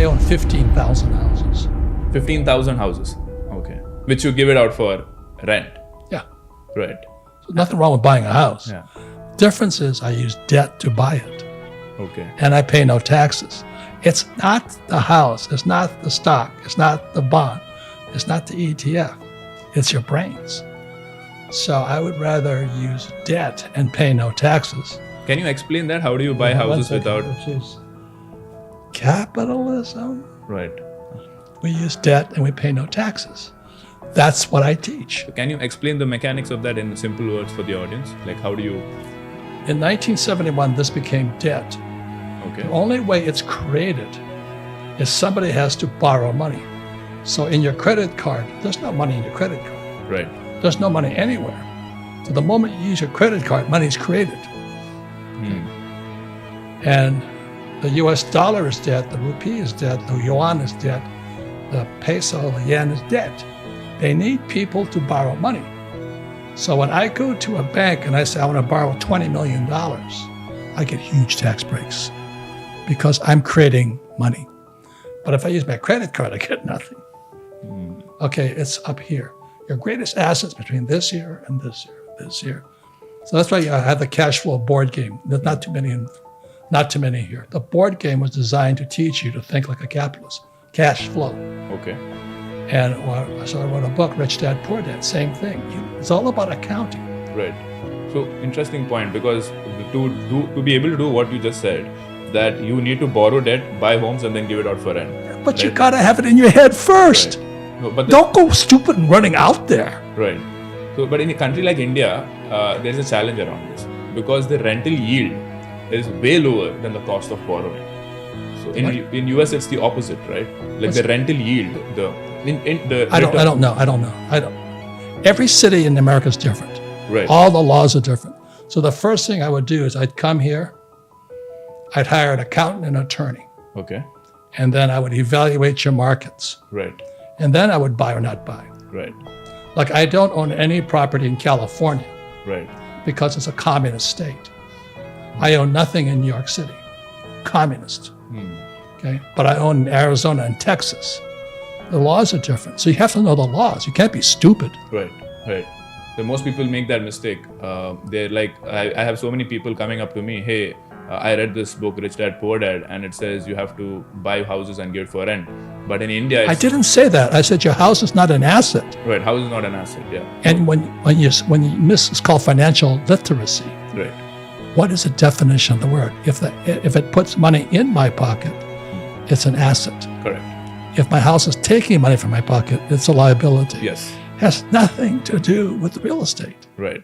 own 15,000 houses. 15,000 houses. Okay. Which you give it out for rent. Yeah. Right. So nothing wrong with buying a house. Yeah. Difference is I use debt to buy it. Okay. And I pay no taxes. It's not the house. It's not the stock. It's not the bond. It's not the ETF. It's your brains. So I would rather use debt and pay no taxes. Can you explain that? How do you buy houses without... Which is capitalism. Right. We use debt and we pay no taxes. That's what I teach. So can you explain the mechanics of that in simple words for the audience? Like how do you... In 1971, this became debt. Okay. The only way it's created is somebody has to borrow money. So in your credit card, there's no money in your credit card. Right. There's no money anywhere. So the moment you use your credit card, money's created. And the US dollar is debt, the rupee is debt, the yuan is debt, the peso, the yen is debt. They need people to borrow money. So when I go to a bank and I say I want to borrow $20 million, I get huge tax breaks because I'm creating money. But if I use my credit card, I get nothing. Okay, it's up here. Your greatest assets between this year and this year, this year. So that's why I have the cash flow board game. There's not too many here. The board game was designed to teach you to think like a capitalist. Cash flow. Okay. And so I wrote a book, Rich Dad, Poor Dad, same thing. It's all about accounting. Right. So interesting point, because to be able to do what you just said, that you need to borrow debt, buy homes, and then give it out for rent. But you gotta have it in your head first. Right. No, but don't go stupid and running out there. Right. So, but in a country like India, there's a challenge around this because the rental yield is way lower than the cost of borrowing. So in US it's the opposite, right? Like the rental yield, I don't know. Every city in America is different. Right. All the laws are different. So the first thing I would do is I'd come here, I'd hire an accountant and an attorney. Okay. And then I would evaluate your markets. Right. And then I would buy or not buy. Right. Like I don't own any property in California. Right. Because it's a communist state. I own nothing in New York City. Communist. Okay. But I own in Arizona and Texas. The laws are different. So you have to know the laws. You can't be stupid. Right. Right. So most people make that mistake. They're like, I have so many people coming up to me, hey, I read this book, Rich Dad, Poor Dad, and it says you have to buy houses and give it for rent. But in India, I didn't say that. I said your house is not an asset. Right, house is not an asset. Yeah. And when you miss, it's called financial literacy. Right. What is the definition of the word? If it puts money in my pocket, it's an asset. Correct. If my house is taking money from my pocket, it's a liability. Yes. Has nothing to do with real estate. Right.